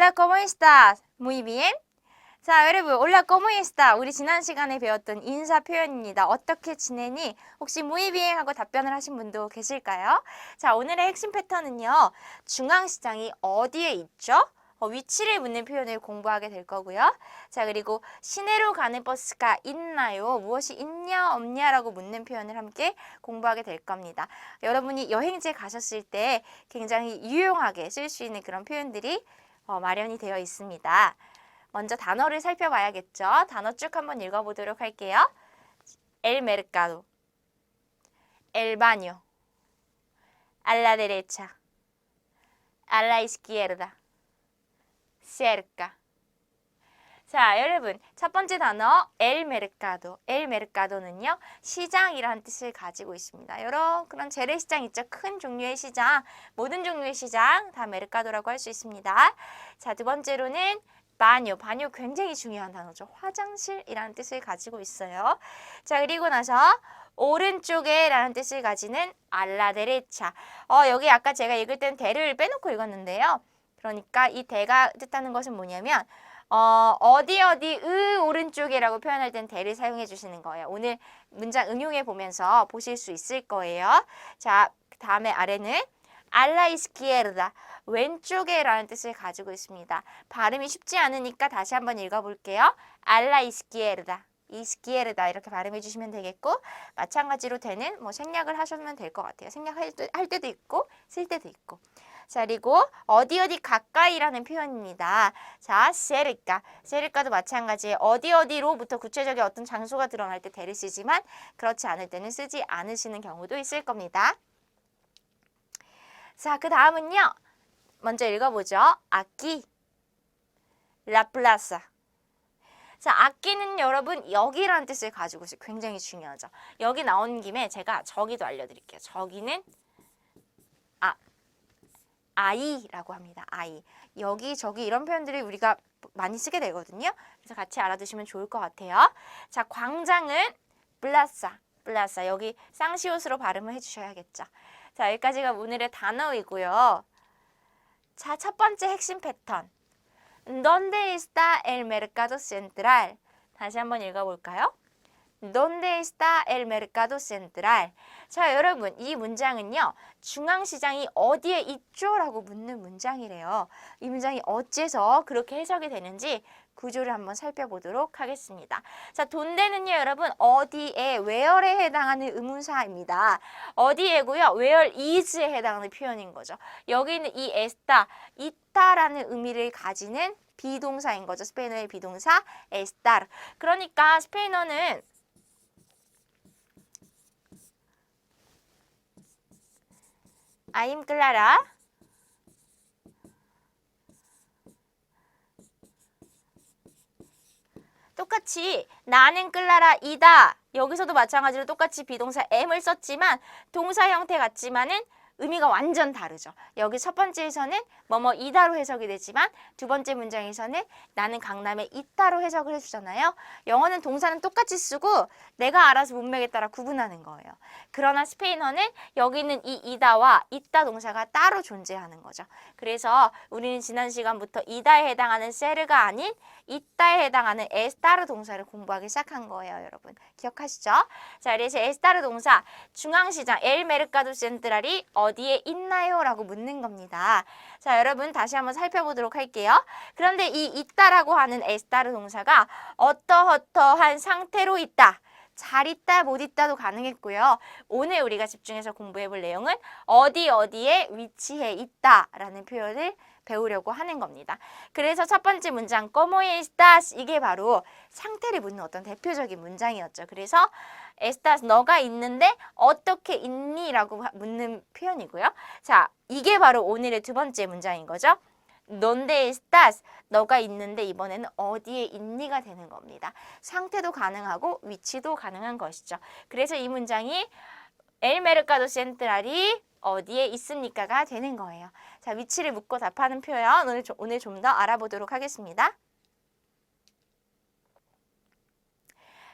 Hola, ¿cómo estás? Muy bien. 자, 여러분, Hola, ¿cómo estás? 우리 지난 시간에 배웠던 인사 표현입니다. 어떻게 지내니? 혹시 muy bien 하고 답변을 하신 분도 계실까요? 자, 오늘의 핵심 패턴은요. 중앙시장이 어디에 있죠? 위치를 묻는 표현을 공부하게 될 거고요. 자, 그리고 시내로 가는 버스가 있나요? 무엇이 있냐, 없냐라고 묻는 표현을 함께 공부하게 될 겁니다. 여러분이 여행지에 가셨을 때 굉장히 유용하게 쓸 수 있는 그런 표현들이 마련이 되어 있습니다. 먼저 단어를 살펴봐야겠죠. 단어 쭉 한번 읽어보도록 할게요. El mercado, el baño, a la derecha, a la izquierda, cerca. 자, 여러분, 첫 번째 단어 el mercado. el mercado는요, 시장이라는 뜻을 가지고 있습니다. 여러 그런 재래시장 있죠. 큰 종류의 시장, 모든 종류의 시장 다 메르카도라고 할 수 있습니다. 자, 두 번째로는 바뇨. 바뇨 굉장히 중요한 단어죠. 화장실이라는 뜻을 가지고 있어요. 자, 그리고 나서 오른쪽에 라는 뜻을 가지는 알라데레차. 여기 아까 제가 읽을 땐 대를 빼놓고 읽었는데요. 그러니까 이 대가 뜻하는 것은 뭐냐면 어디의 오른쪽이라고 표현할 땐 대를 사용해 주시는 거예요. 오늘 문장 응용해 보면서 보실 수 있을 거예요. 자, 그 다음에 아래는 알라 이스키에르다. 왼쪽에 라는 뜻을 가지고 있습니다. 발음이 쉽지 않으니까 다시 한번 읽어볼게요. 알라 이스키에르다. 이스키에르다 이렇게 발음해 주시면 되겠고 마찬가지로 되는 생략을 하시면 될 것 같아요. 생략할 때도 있고 쓸 때도 있고. 자, 그리고 어디 가까이라는 표현입니다. 자, 세르까. 세르까도 마찬가지에 어디로부터 구체적인 어떤 장소가 드러날 때 대를 쓰지만 그렇지 않을 때는 쓰지 않으시는 경우도 있을 겁니다. 자, 그 다음은요. 먼저 읽어보죠. 아끼, 라플라사. 자, 아끼는 여러분 여기라는 뜻을 가지고 있어요. 굉장히 중요하죠. 여기 나온 김에 제가 저기도 알려드릴게요. 저기는 아이라고 합니다. 아이. 여기, 저기 이런 표현들을 우리가 많이 쓰게 되거든요. 그래서 같이 알아두시면 좋을 것 같아요. 자, 광장은 플라사. 플라사. 여기 쌍시옷으로 발음을 해주셔야겠죠. 자, 여기까지가 오늘의 단어이고요. 자, 첫 번째 핵심 패턴. ¿Dónde está el mercado central? 다시 한번 읽어볼까요? ¿Dónde está el mercado central? 자, 여러분, 이 문장은요. 중앙시장이 어디에 있죠? 라고 묻는 문장이래요. 이 문장이 어째서 그렇게 해석이 되는지 구조를 한번 살펴보도록 하겠습니다. 자, 돈데는요, 여러분, 어디에, where에 해당하는 의문사입니다. 어디에고요, where is에 해당하는 표현인 거죠. 여기 있는 이 에스타, 있다라는 의미를 가지는 비동사인 거죠. 스페인어의 비동사 estar. 그러니까 스페인어는 I'm Clara. 똑같이 나는 클라라이다. 여기서도 마찬가지로 똑같이 비동사 am을 썼지만 동사 형태 같지만은 의미가 완전 다르죠. 여기 첫 번째에서는 뭐뭐이다로 해석이 되지만 두 번째 문장에서는 나는 강남에 있다로 해석을 해주잖아요. 영어는 동사는 똑같이 쓰고 내가 알아서 문맥에 따라 구분하는 거예요. 그러나 스페인어는 여기 있는 이 이다와 있다 동사가 따로 존재하는 거죠. 그래서 우리는 지난 시간부터 이다에 해당하는 세르가 아닌 있다에 해당하는 에스타르 동사를 공부하기 시작한 거예요, 여러분. 기억하시죠? 자, 그래서 에스타르 동사 중앙시장 엘 메르카도 센트랄이 어디에 있나요? 라고 묻는 겁니다. 자, 여러분 다시 한번 살펴보도록 할게요. 그런데 이 있다라고 하는 에스타르 동사가 어떠한 상태로 있다. 잘 있다, 못 있다도 가능했고요. 오늘 우리가 집중해서 공부해 볼 내용은 어디에 위치해 있다라는 표현을 배우려고 하는 겁니다. 그래서 첫 번째 문장 ¿Cómo estás? 이게 바로 상태를 묻는 어떤 대표적인 문장이었죠. 그래서 estás 너가 있는데 어떻게 있니? 라고 묻는 표현이고요. 자, 이게 바로 오늘의 두 번째 문장인 거죠. ¿Dónde estás? 너가 있는데 이번에는 어디에 있니가 되는 겁니다. 상태도 가능하고 위치도 가능한 것이죠. 그래서 이 문장이 El mercado central이 어디에 있습니까가 되는 거예요. 자, 위치를 묻고 답하는 표현 오늘 좀 더 알아보도록 하겠습니다.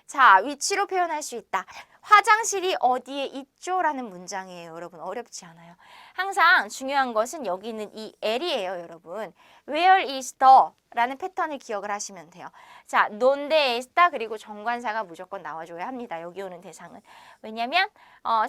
자, 위치로 표현할 수 있다. 화장실이 어디에 있죠? 라는 문장이에요. 여러분 어렵지 않아요. 항상 중요한 것은 여기 있는 이 L이에요. 여러분 Where is the? 라는 패턴을 기억을 하시면 돼요. 자, donde está 그리고 정관사가 무조건 나와줘야 합니다. 여기 오는 대상은. 왜냐면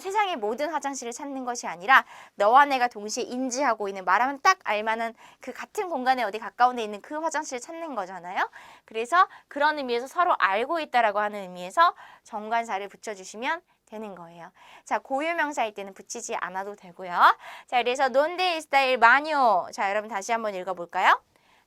세상의 모든 화장실을 찾는 것이 아니라 너와 내가 동시에 인지하고 있는 말하면 딱 알만한 그 같은 공간에 어디 가까운 데 있는 그 화장실을 찾는 거잖아요. 그래서 그런 의미에서 서로 알고 있다라고 하는 의미에서 정관사를 붙여주시면 되는 거예요. 자, 고유명사일 때는 붙이지 않아도 되고요. 자, 그래서 donde está el baño. 자, 여러분 다시 한번 읽어볼까요?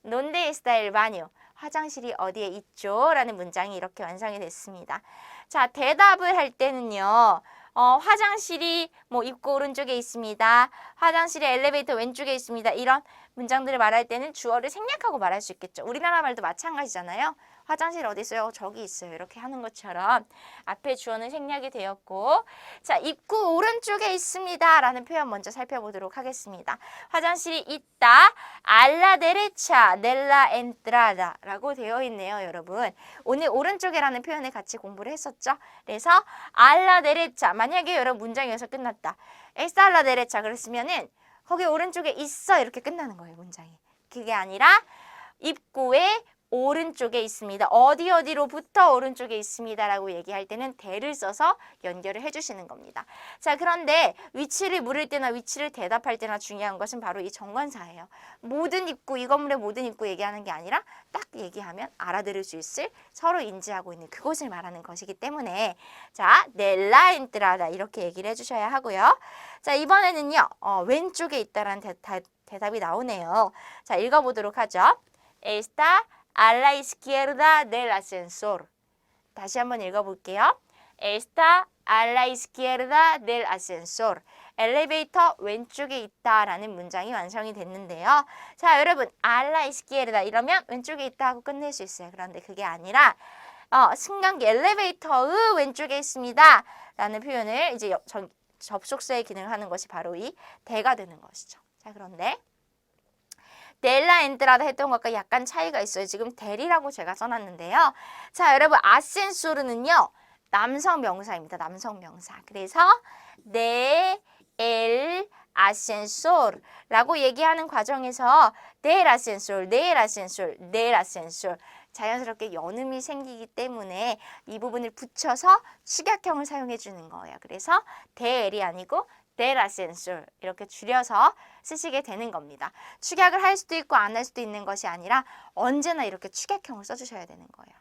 donde está el baño. 화장실이 어디에 있죠? 라는 문장이 이렇게 완성이 됐습니다. 자, 대답을 할 때는요. 화장실이 뭐 입구 오른쪽에 있습니다. 화장실이 엘리베이터 왼쪽에 있습니다. 이런 문장들을 말할 때는 주어를 생략하고 말할 수 있겠죠. 우리나라 말도 마찬가지잖아요. 화장실 어디 있어요? 저기 있어요. 이렇게 하는 것처럼 앞에 주어는 생략이 되었고, 자, 입구 오른쪽에 있습니다 라는 표현 먼저 살펴보도록 하겠습니다. 화장실이 있다, 알라 데레차 넬라 엔트라다 라고 되어 있네요. 여러분 오늘 오른쪽에라는 표현을 같이 공부를 했었죠. 그래서 알라 데레차, 만약에 여러분 문장이 여기서 끝났다, 에스타 알라 데레차 그랬으면은 거기 오른쪽에 있어 이렇게 끝나는 거예요. 문장이. 그게 아니라 입구에 오른쪽에 있습니다. 어디로부터 오른쪽에 있습니다 라고 얘기할 때는 대를 써서 연결을 해주시는 겁니다. 자, 그런데 위치를 물을 때나 위치를 대답할 때나 중요한 것은 바로 이 정관사예요. 모든 입구, 이 건물의 모든 입구 얘기하는 게 아니라 딱 얘기하면 알아들을 수 있을, 서로 인지하고 있는 그곳을 말하는 것이기 때문에 자, 넬라 엔트라다 이렇게 얘기를 해주셔야 하고요. 자, 이번에는요. 왼쪽에 있다라는 대답이 나오네요. 자, 읽어보도록 하죠. Está a la izquierda del ascensor. 다시 한번 읽어볼게요. Está a la izquierda del ascensor. 엘리베이터 왼쪽에 있다라는 문장이 완성이 됐는데요. 자, 여러분, a la izquierda 이러면 왼쪽에 있다 하고 끝낼 수 있어요. 그런데 그게 아니라 승강기 엘리베이터의 왼쪽에 있습니다 라는 표현을 이제 접속사의 기능을 하는 것이 바로 이 대가 되는 것이죠. 자, 그런데 델라 엔트라다 했던 것과 약간 차이가 있어요. 지금 델이라고 제가 써놨는데요. 자, 여러분 아센소르는요. 남성 명사입니다. 남성 명사. 그래서 엘 아센소르라고 얘기하는 과정에서 델 아센소르, 델 아센소르, 델 아센소르 자연스럽게 연음이 생기기 때문에 이 부분을 붙여서 축약형을 사용해 주는 거예요. 그래서 델이 아니고 델 아센소르 이렇게 줄여서 쓰시게 되는 겁니다. 축약을 할 수도 있고 안 할 수도 있는 것이 아니라 언제나 이렇게 축약형을 써주셔야 되는 거예요.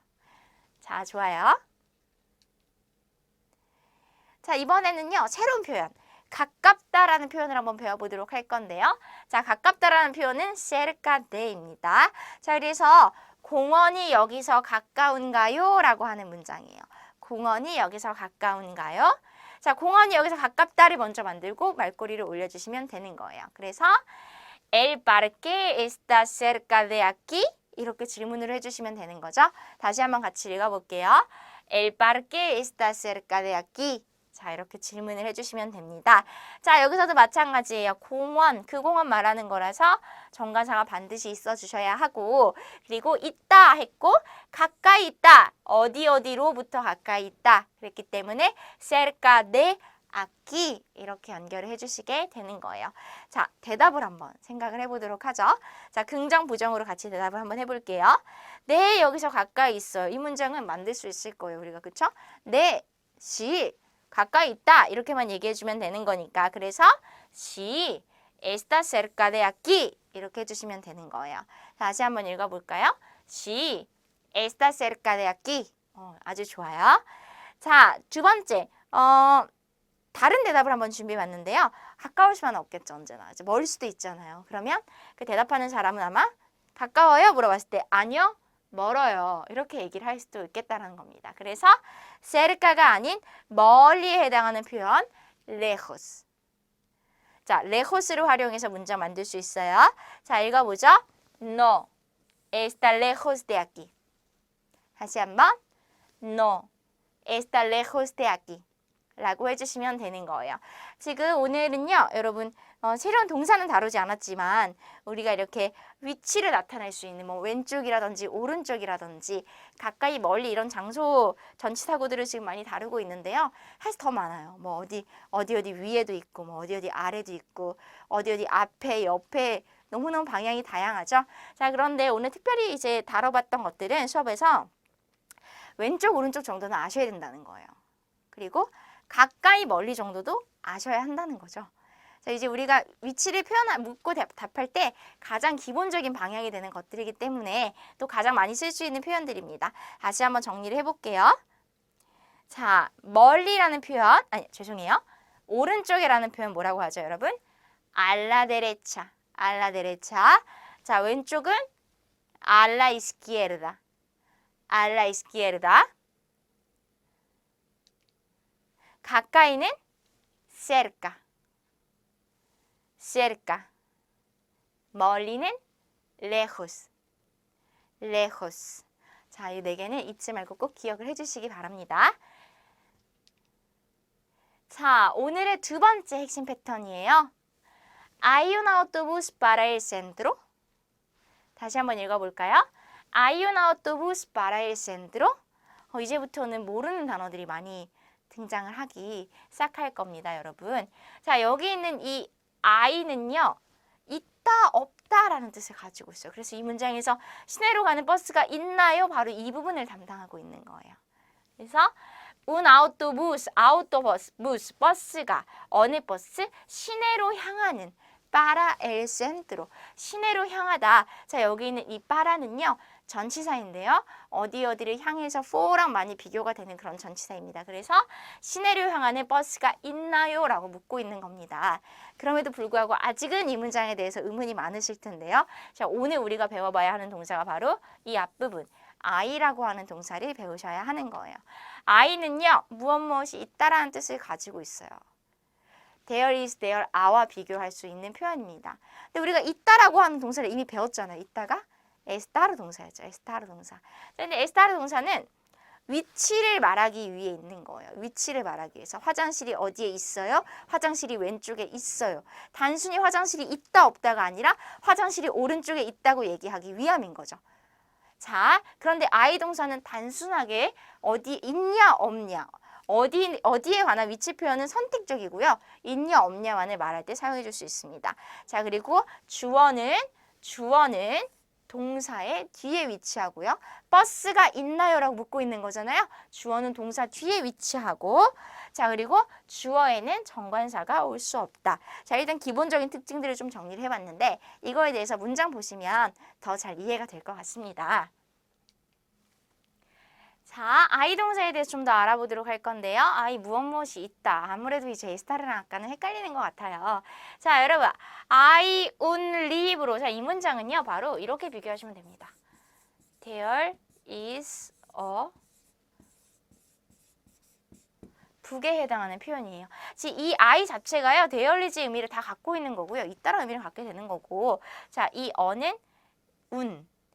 자, 좋아요. 자, 이번에는요. 새로운 표현. 가깝다라는 표현을 한번 배워보도록 할 건데요. 자, 가깝다라는 표현은 cerca de입니다. 자, 그래서 공원이 여기서 가까운가요? 라고 하는 문장이에요. 공원이 여기서 가까운가요? 자, 공원이 여기서 가깝다를 먼저 만들고 말꼬리를 올려주시면 되는 거예요. 그래서 El parque está cerca de aquí 이렇게 질문을 해주시면 되는 거죠. 다시 한번 같이 읽어볼게요. El parque está cerca de aquí. 자, 이렇게 질문을 해주시면 됩니다. 자, 여기서도 마찬가지예요. 공원, 그 공원 말하는 거라서 정관사가 반드시 있어 주셔야 하고, 그리고 있다 했고 가까이 있다, 어디로부터 가까이 있다 그랬기 때문에 cerca de aquí 이렇게 연결을 해주시게 되는 거예요. 자, 대답을 한번 생각을 해보도록 하죠. 자, 긍정, 부정으로 같이 대답을 한번 해볼게요. 네, 여기서 가까이 있어요. 이 문장은 만들 수 있을 거예요. 우리가 그쵸? 네, 시 가까이 있다 이렇게만 얘기해주면 되는 거니까 그래서 si está cerca de aquí 이렇게 해주시면 되는 거예요. 다시 한번 읽어볼까요? si está cerca de aquí 아주 좋아요. 자, 두 번째 다른 대답을 한번 준비해봤는데요. 가까울 수만 없겠죠. 언제나 이제 멀 수도 있잖아요. 그러면 그 대답하는 사람은 아마 가까워요? 물어봤을 때 아니요. 멀어요. 이렇게 얘기를 할 수도 있겠다는 겁니다. 그래서 cerca가 아닌 멀리에 해당하는 표현 lejos. 자, lejos를 활용해서 문장 만들 수 있어요. 자, 읽어보죠. No está lejos de aquí. 다시 한번 No está lejos de aquí. 라고 해주시면 되는 거예요. 지금 오늘은요, 여러분, 새로운 동사는 다루지 않았지만 우리가 이렇게 위치를 나타낼 수 있는 뭐 왼쪽이라든지 오른쪽이라든지 가까이 멀리 이런 장소 전치사구들을 지금 많이 다루고 있는데요. 사실 더 많아요. 뭐 어디 위에도 있고 뭐 어디 아래도 있고 어디 앞에 옆에 너무너무 방향이 다양하죠. 자, 그런데 오늘 특별히 이제 다뤄봤던 것들은 수업에서 왼쪽 오른쪽 정도는 아셔야 된다는 거예요. 그리고 가까이 멀리 정도도 아셔야 한다는 거죠. 자, 이제 우리가 위치를 묻고 답할 때 가장 기본적인 방향이 되는 것들이기 때문에 또 가장 많이 쓸 수 있는 표현들입니다. 다시 한번 정리를 해볼게요. 자, 멀리라는 표현, 아니 죄송해요. 오른쪽이라는 표현 뭐라고 하죠, 여러분? 알라데레차, 알라데레차. 자, 왼쪽은 알라이스키에르다, 알라이스키에르다. 가까이는 cerca, cerca. 멀리는 lejos, lejos. 자, 이 네 개는 잊지 말고 꼭 기억을 해주시기 바랍니다. 자, 오늘의 두 번째 핵심 패턴이에요. Hay un autobús para el centro. 다시 한번 읽어볼까요? Hay un autobús para el centro. 이제부터는 모르는 단어들이 많이 등장을 하기 시작할 겁니다, 여러분. 자, 여기 있는 이 I는요, 있다, 없다라는 뜻을 가지고 있어요. 그래서 이 문장에서 시내로 가는 버스가 있나요? 바로 이 부분을 담당하고 있는 거예요. 그래서 un autobús, autobús, 버스가 어느 버스? 시내로 향하는 para el centro, 시내로 향하다. 자, 여기 있는 이 para는요, 전치사인데요. 어디를 향해서 for랑 많이 비교가 되는 그런 전치사입니다. 그래서 시내로 향하는 버스가 있나요? 라고 묻고 있는 겁니다. 그럼에도 불구하고 아직은 이 문장에 대해서 의문이 많으실 텐데요. 자, 오늘 우리가 배워봐야 하는 동사가 바로 이 앞부분 I라고 하는 동사를 배우셔야 하는 거예요. I는요, 무엇이 있다라는 뜻을 가지고 있어요. There is, there are와 비교할 수 있는 표현입니다. 근데 우리가 있다라고 하는 동사를 이미 배웠잖아요. 있다가 estar 동사였죠. estar 동사. 근데 estar 동사는 위치를 말하기 위해 있는 거예요. 위치를 말하기 위해서. 화장실이 어디에 있어요? 화장실이 왼쪽에 있어요. 단순히 화장실이 있다 없다가 아니라 화장실이 오른쪽에 있다고 얘기하기 위함인 거죠. 자, 그런데 I 동사는 단순하게 어디 있냐 없냐, 어디에 관한 위치 표현은 선택적이고요. 있냐 없냐만을 말할 때 사용해 줄 수 있습니다. 자, 그리고 주어는 동사의 뒤에 위치하고요. 버스가 있나요? 라고 묻고 있는 거잖아요. 주어는 동사 뒤에 위치하고, 자, 그리고 주어에는 정관사가 올 수 없다. 자, 일단 기본적인 특징들을 좀 정리를 해봤는데 이거에 대해서 문장 보시면 더 잘 이해가 될 것 같습니다. 자, I 동사에 대해서 좀 더 알아보도록 할 건데요. I 무엇이 있다. 아무래도 이제 에스타르랑 아까는 헷갈리는 것 같아요. 자, 여러분, I un libro. 자, 이 문장은요, 바로 이렇게 비교하시면 됩니다. There is a 북에 해당하는 표현이에요. 지금 이 I 자체가요, there is 의미를 다 갖고 있는 거고요. 있다라는 의미를 갖게 되는 거고, 자, 이 어는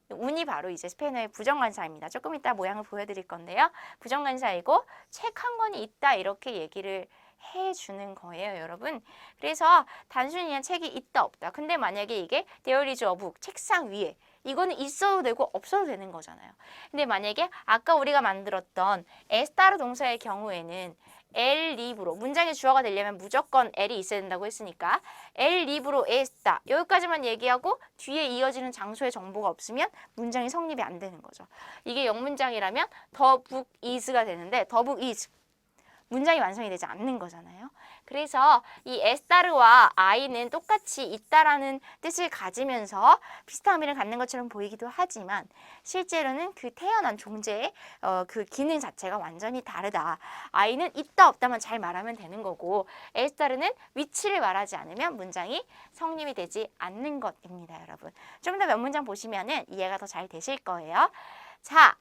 운이 바로 이제 스페인어의 부정관사입니다. 조금 이따 모양을 보여드릴 건데요. 부정관사이고 책 한 권이 있다 이렇게 얘기를 해주는 거예요, 여러분. 그래서 단순히 그냥 책이 있다 없다. 근데 만약에 이게 there is a book, 책상 위에 이거는 있어도 되고 없어도 되는 거잖아요. 근데 만약에 아까 우리가 만들었던 에스타르 동사의 경우에는 el libro, 문장의 주어가 되려면 무조건 el이 있어야 된다고 했으니까 el libro está 여기까지만 얘기하고 뒤에 이어지는 장소의 정보가 없으면 문장이 성립이 안 되는 거죠. 이게 영문장이라면 the book is가 되는데 the book is 문장이 완성이 되지 않는 거잖아요. 그래서 이 에스타르와 I는 똑같이 있다라는 뜻을 가지면서 비슷한 의미를 갖는 것처럼 보이기도 하지만 실제로는 그 태어난 존재의 그 기능 자체가 완전히 다르다. I는 있다 없다만 잘 말하면 되는 거고 에스타르는 위치를 말하지 않으면 문장이 성립이 되지 않는 것입니다, 여러분. 좀 더 몇 문장 보시면은 이해가 더 잘 되실 거예요. 자,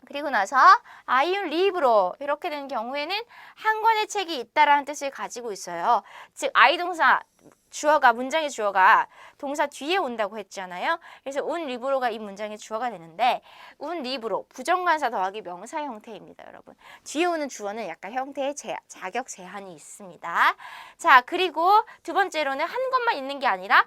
그리고 나서 I un libro 이렇게 되는 경우에는 한 권의 책이 있다라는 뜻을 가지고 있어요. 즉 I 동사 주어가 문장의 주어가 동사 뒤에 온다고 했잖아요. 그래서 un libro가 이 문장의 주어가 되는데 un libro 부정관사 더하기 명사 형태입니다, 여러분. 뒤에 오는 주어는 약간 형태의 자격 제한이 있습니다. 자, 그리고 두 번째로는 한 권만 있는 게 아니라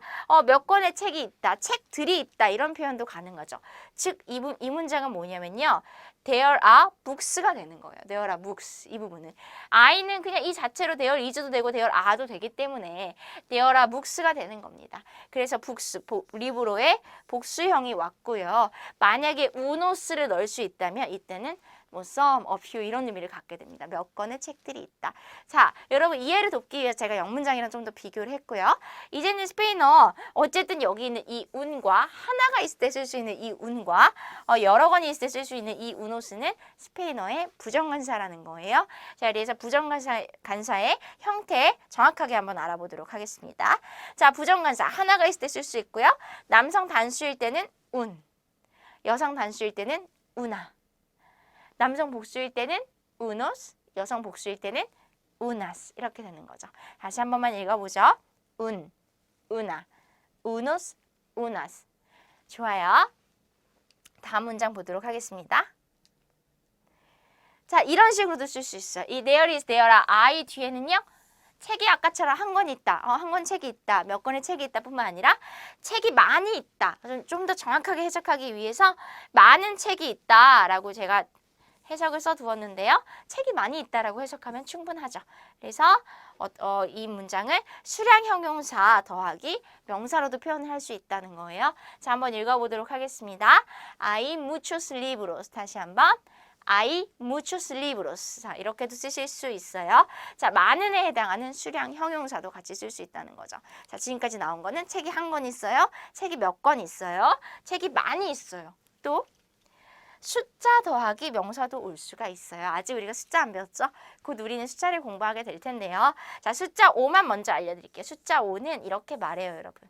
몇 권의 책이 있다, 책들이 있다 이런 표현도 가능하죠. 즉, 이 문장은 뭐냐면요. There are books가 되는 거예요. There are books 이 부분은 I는 그냥 이 자체로 there is도 되고 there are도 되기 때문에 there are books가 되는 겁니다. 그래서 books, 리브로에 복수형이 왔고요. 만약에 unos를 넣을 수 있다면 이때는 뭐 some, a few 이런 의미를 갖게 됩니다. 몇 권의 책들이 있다. 자, 여러분 이해를 돕기 위해서 제가 영문장이랑 좀 더 비교를 했고요. 이제는 스페인어 어쨌든 여기 있는 이 운과 하나가 있을 때 쓸 수 있는 이 운과 여러 권이 있을 때 쓸 수 있는 이 우노스는 스페인어의 부정관사라는 거예요. 자, 그래서 부정관사의 형태 정확하게 한번 알아보도록 하겠습니다. 자, 부정관사 하나가 있을 때 쓸 수 있고요. 남성 단수일 때는 운, 여성 단수일 때는 우나. 남성 복수일 때는 unos, 여성 복수일 때는 unas 이렇게 되는 거죠. 다시 한 번만 읽어보죠. un, una, unos, unas. 좋아요. 다음 문장 보도록 하겠습니다. 자, 이런 식으로도 쓸 수 있어요. 이 there is, there are, I 뒤에는요. 책이 아까처럼 한 권 있다, 한 권 책이 있다, 몇 권의 책이 있다 뿐만 아니라 책이 많이 있다. 좀 더 정확하게 해석하기 위해서 많은 책이 있다라고 제가 해석을 써두었는데요. 책이 많이 있다라고 해석하면 충분하죠. 그래서 이 문장을 수량 형용사 더하기 명사로도 표현을 할 수 있다는 거예요. 자, 한번 읽어보도록 하겠습니다. Hay muchos libros. 다시 한번. Hay muchos libros. 자, 이렇게도 쓰실 수 있어요. 자, 많은에 해당하는 수량 형용사도 같이 쓸 수 있다는 거죠. 자, 지금까지 나온 거는 책이 한 권 있어요. 책이 몇 권 있어요. 책이 많이 있어요. 또 숫자 더하기 명사도 올 수가 있어요. 아직 우리가 숫자 안 배웠죠? 곧 우리는 숫자를 공부하게 될 텐데요. 자, 숫자 5만 먼저 알려드릴게요. 숫자 5는 이렇게 말해요, 여러분.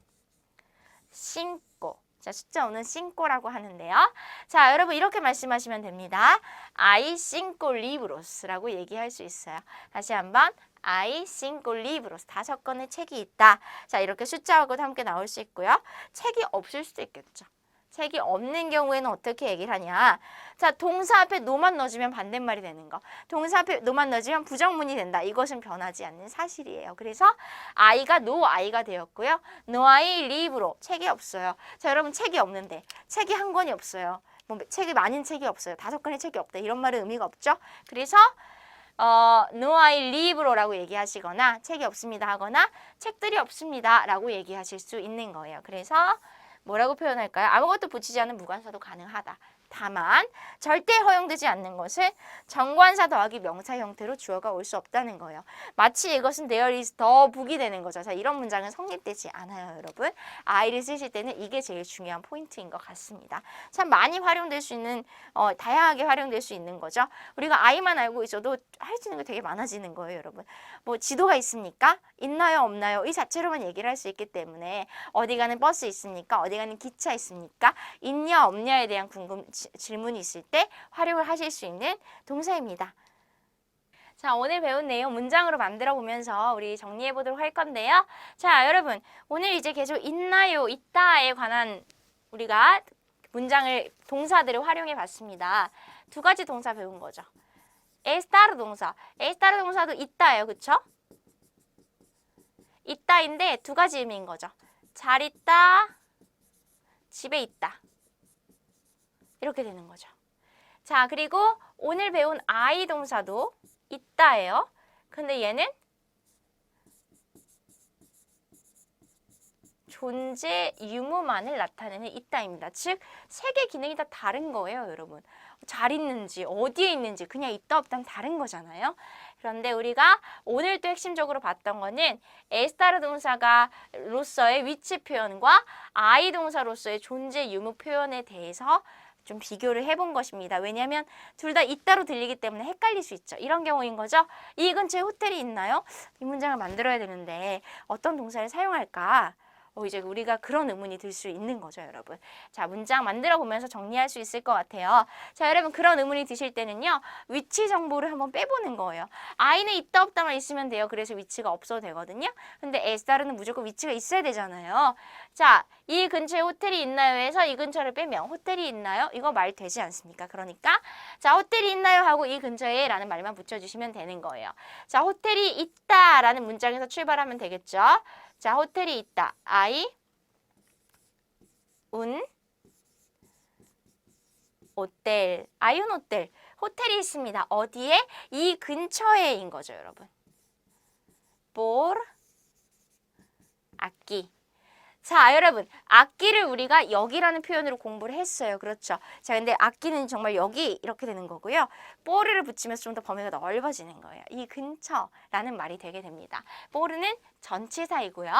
cinco. 자, 숫자 5는 cinco라고 하는데요. 자, 여러분 이렇게 말씀하시면 됩니다. I cinco libros라고 얘기할 수 있어요. 다시 한번. I cinco libros. 5권의 책이 있다. 자, 이렇게 숫자하고도 함께 나올 수 있고요. 책이 없을 수도 있겠죠. 책이 없는 경우에는 어떻게 얘기를 하냐. 자, 동사 앞에 no만 넣어주면 반대말이 되는 거. 동사 앞에 no만 넣어주면 부정문이 된다. 이것은 변하지 않는 사실이에요. 그래서 I가 no I가 되었고요. No I libro. 책이 없어요. 자, 여러분 책이 없는데 책이 한 권이 없어요. 뭐 책이 많은 책이 없어요. 5권의 책이 없다. 이런 말은 의미가 없죠. 그래서 no I libro라고 얘기하시거나 책이 없습니다 하거나 책들이 없습니다 라고 얘기하실 수 있는 거예요. 그래서 뭐라고 표현할까요? 아무것도 붙이지 않은 무관사도 가능하다. 다만 절대 허용되지 않는 것은 정관사 더하기 명사 형태로 주어가 올 수 없다는 거예요. 마치 이것은 there is 더 북이 되는 거죠. 자, 이런 문장은 성립되지 않아요, 여러분. I를 쓰실 때는 이게 제일 중요한 포인트인 것 같습니다. 참 많이 활용될 수 있는, 다양하게 활용될 수 있는 거죠. 우리가 I만 알고 있어도 할 수 있는 게 되게 많아지는 거예요, 여러분. 뭐 지도가 있습니까? 있나요, 없나요? 이 자체로만 얘기를 할 수 있기 때문에 어디 가는 버스 있습니까? 어디 가는 기차 있습니까? 있냐, 없냐에 대한 질문이 있을 때 활용을 하실 수 있는 동사입니다. 자, 오늘 배운 내용 문장으로 만들어 보면서 우리 정리해 보도록 할 건데요. 자, 여러분 오늘 이제 계속 있나요, 있다에 관한 우리가 문장을 동사들을 활용해 봤습니다. 2가지 동사 배운 거죠. estar 동사. estar 동사도 있다예요. 그쵸? 있다인데 2가지 의미인 거죠. 잘 있다, 집에 있다. 이렇게 되는 거죠. 자, 그리고 오늘 배운 I 동사도 있다예요. 근데 얘는 존재 유무만을 나타내는 있다입니다. 즉, 3개 기능이 다 다른 거예요, 여러분. 잘 있는지, 어디에 있는지 그냥 있다 없다는 다른 거잖아요. 그런데 우리가 오늘 또 핵심적으로 봤던 거는 에스타르 동사가 로서의 위치 표현과 I 동사로서의 존재 유무 표현에 대해서 좀 비교를 해본 것입니다. 왜냐하면 둘 다 있다로 들리기 때문에 헷갈릴 수 있죠. 이런 경우인 거죠. 이 근처에 호텔이 있나요? 이 문장을 만들어야 되는데 어떤 동사를 사용할까? 이제 우리가 그런 의문이 들 수 있는 거죠, 여러분. 자, 문장 만들어 보면서 정리할 수 있을 것 같아요. 자, 여러분 그런 의문이 드실 때는요. 위치 정보를 한번 빼보는 거예요. I는 있다 없다만 있으면 돼요. 그래서 위치가 없어도 되거든요. 근데 에스타르는 무조건 위치가 있어야 되잖아요. 자, 이 근처에 호텔이 있나요? 해서 이 근처를 빼면 호텔이 있나요? 이거 말 되지 않습니까? 그러니까 자, 호텔이 있나요? 하고 이 근처에 라는 말만 붙여주시면 되는 거예요. 자, 호텔이 있다 라는 문장에서 출발하면 되겠죠. 자, 호텔이 있다. I, 운, 호텔. 아이운 호텔. 호텔이 있습니다. 어디에? 이 근처에인 거죠, 여러분. por aquí. 자, 여러분, 악기를 우리가 여기라는 표현으로 공부를 했어요. 그렇죠? 자, 근데 악기는 정말 여기 이렇게 되는 거고요. por를 붙이면서 좀 더 범위가 넓어지는 거예요. 이 근처라는 말이 되게 됩니다. por는 전치사이고요.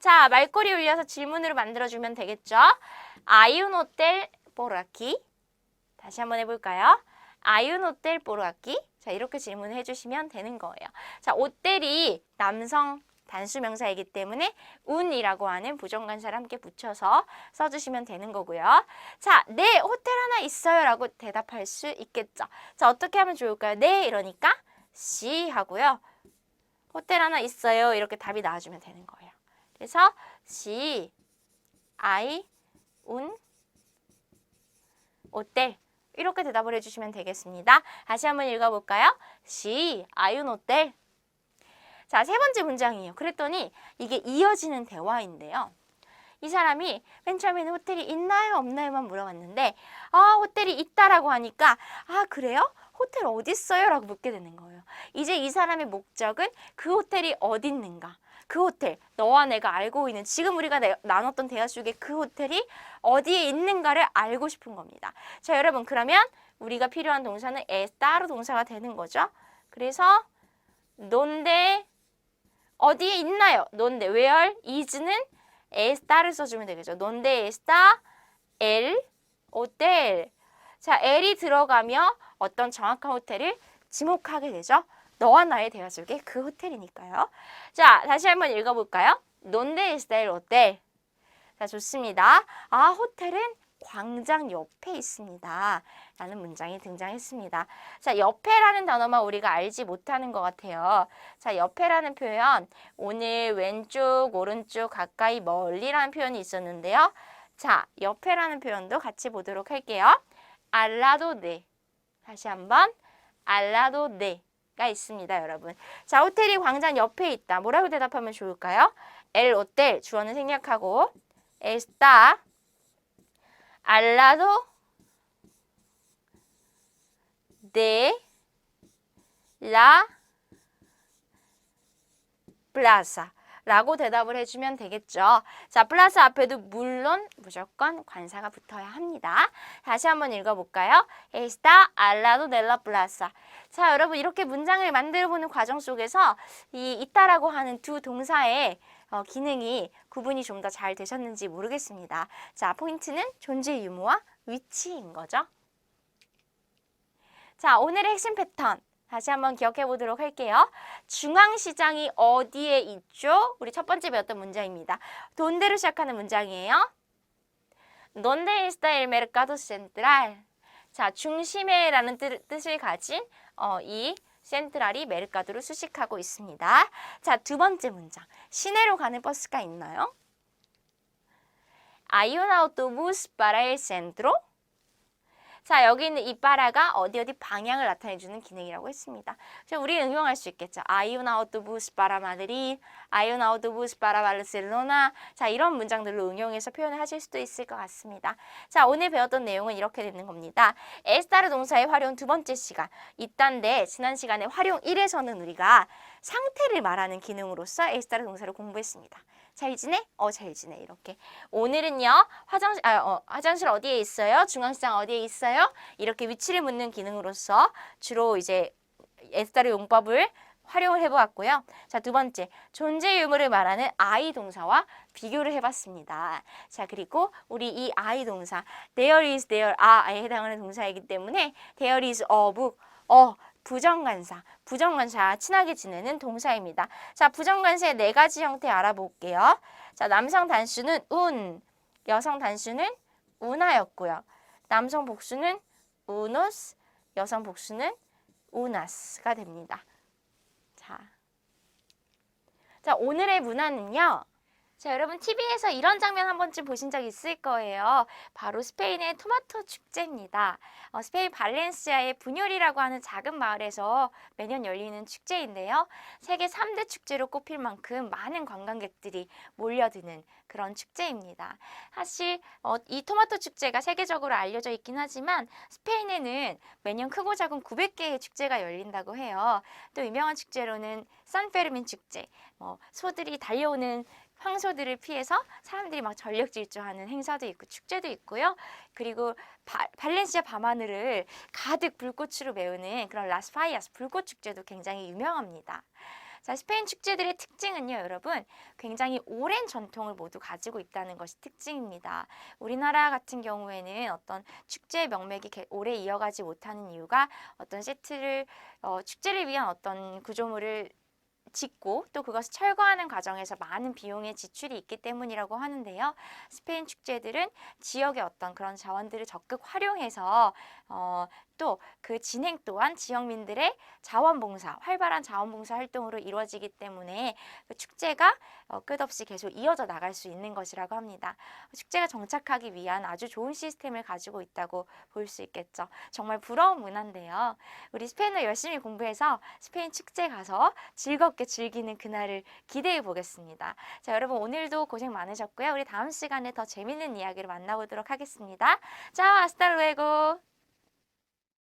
자, 말꼬리 올려서 질문으로 만들어주면 되겠죠? Hay un hotel por aquí? 다시 한번 해볼까요? Hay un hotel por aquí? 자, 이렇게 질문을 해주시면 되는 거예요. 자, 호텔이 남성 단수명사이기 때문에 운이라고 하는 부정관사를 함께 붙여서 써주시면 되는 거고요. 자, 네, 호텔 하나 있어요 라고 대답할 수 있겠죠. 자, 어떻게 하면 좋을까요? 네, 이러니까 sí 하고요. 호텔 하나 있어요. 이렇게 답이 나와주면 되는 거예요. 그래서 sí, hay un hotel 이렇게 대답을 해주시면 되겠습니다. 다시 한번 읽어볼까요? sí, hay un hotel. 자, 세 번째 문장이에요. 그랬더니 이게 이어지는 대화인데요. 이 사람이 맨 처음에는 호텔이 있나요? 없나요만 물어봤는데 호텔이 있다라고 하니까 그래요? 호텔 어디 있어요? 라고 묻게 되는 거예요. 이제 이 사람의 목적은 그 호텔이 어디 있는가? 그 호텔, 너와 내가 알고 있는 지금 우리가 나눴던 대화 속에 그 호텔이 어디에 있는가를 알고 싶은 겁니다. 자, 여러분 그러면 우리가 필요한 동사는 estar 동사가 되는 거죠. 그래서 donde 어디에 있나요? donde, where, is는 estar를 써주면 되겠죠. donde está el hotel. 자, el이 들어가며 어떤 정확한 호텔을 지목하게 되죠. 너와 나의 대화 속에 그 호텔이니까요. 자, 다시 한번 읽어볼까요? donde está el hotel. 자, 좋습니다. 호텔은 광장 옆에 있습니다. 라는 문장이 등장했습니다. 자, 옆에라는 단어만 우리가 알지 못하는 것 같아요. 자, 옆에라는 표현, 오늘 왼쪽, 오른쪽, 가까이, 멀리라는 표현이 있었는데요. 자, 옆에라는 표현도 같이 보도록 할게요. al lado de. 다시 한번 al lado de가 있습니다, 여러분. 자, 호텔이 광장 옆에 있다. 뭐라고 대답하면 좋을까요? el hotel, 주어는 생략하고 está al lado de la plaza 라고 대답을 해주면 되겠죠. 자, 플라사 앞에도 물론 무조건 관사가 붙어야 합니다. 다시 한번 읽어볼까요? Está al lado de la plaza. 자, 여러분 이렇게 문장을 만들어보는 과정 속에서 이 있다라고 하는 두 동사의 기능이 구분이 좀 더 잘 되셨는지 모르겠습니다. 자, 포인트는 존재 유무와 위치인 거죠. 자, 오늘의 핵심 패턴 다시 한번 기억해 보도록 할게요. 중앙시장이 어디에 있죠? 우리 첫 번째 배웠던 문장입니다. donde로 시작하는 문장이에요. Donde está el mercado central? 자, 중심에 라는 뜻을 가진 이 센트랄이 메르카도를 수식하고 있습니다. 자, 두 번째 문장. 시내로 가는 버스가 있나요? Hay un autobús para el centro? 자, 여기 있는 이 빠라가 어디 방향을 나타내주는 기능이라고 했습니다. 그래서 우리 응용할 수 있겠죠. Hay un autobús para Madrid, hay un autobús para Barcelona. 자, 이런 문장들로 응용해서 표현을 하실 수도 있을 것 같습니다. 자, 오늘 배웠던 내용은 이렇게 되는 겁니다. estar 동사의 활용 두 번째 시간. 있단데 지난 시간에 활용 1에서는 우리가 상태를 말하는 기능으로서 estar 동사를 공부했습니다. 잘 지내? 잘 지내. 이렇게. 오늘은요, 화장실 어디에 있어요? 중앙시장 어디에 있어요? 이렇게 위치를 묻는 기능으로서 주로 이제 estar의 용법을 활용을 해보았고요. 자, 두 번째, 존재 유무를 말하는 I 동사와 비교를 해봤습니다. 자, 그리고 우리 이 I 동사, there is, there are에 해당하는 동사이기 때문에 there is a book, 부정관사 친하게 지내는 동사입니다. 자, 부정관사의 네 가지 형태 알아볼게요. 자, 남성 단수는 운, 여성 단수는 우나였고요. 남성 복수는 우노스, 여성 복수는 우나스가 됩니다. 자, 오늘의 문화는요. 자, 여러분 TV에서 이런 장면 한 번쯤 보신 적 있을 거예요. 바로 스페인의 토마토 축제입니다. 스페인 발렌시아의 부뇰이라고 하는 작은 마을에서 매년 열리는 축제인데요. 세계 3대 축제로 꼽힐 만큼 많은 관광객들이 몰려드는 그런 축제입니다. 사실 이 토마토 축제가 세계적으로 알려져 있긴 하지만 스페인에는 매년 크고 작은 900개의 축제가 열린다고 해요. 또 유명한 축제로는 산페르민 축제, 소들이 달려오는 황소들을 피해서 사람들이 막 전력 질주하는 행사도 있고 축제도 있고요. 그리고 발렌시아 밤하늘을 가득 불꽃으로 메우는 그런 라스파이아스 불꽃 축제도 굉장히 유명합니다. 자, 스페인 축제들의 특징은요, 여러분, 굉장히 오랜 전통을 모두 가지고 있다는 것이 특징입니다. 우리나라 같은 경우에는 어떤 축제의 명맥이 오래 이어가지 못하는 이유가 어떤 축제를 위한 어떤 구조물을 짓고 또 그것을 철거하는 과정에서 많은 비용의 지출이 있기 때문이라고 하는데요. 스페인 축제들은 지역의 어떤 그런 자원들을 적극 활용해서 또 그 진행 또한 지역민들의 자원봉사, 활발한 자원봉사 활동으로 이루어지기 때문에 그 축제가 끝없이 계속 이어져 나갈 수 있는 것이라고 합니다. 축제가 정착하기 위한 아주 좋은 시스템을 가지고 있다고 볼 수 있겠죠. 정말 부러운 문화인데요. 우리 스페인어 열심히 공부해서 스페인 축제 가서 즐겁게 즐기는 그날을 기대해 보겠습니다. 자, 여러분 오늘도 고생 많으셨고요. 우리 다음 시간에 더 재밌는 이야기를 만나보도록 하겠습니다. 자, 아스탈루에고.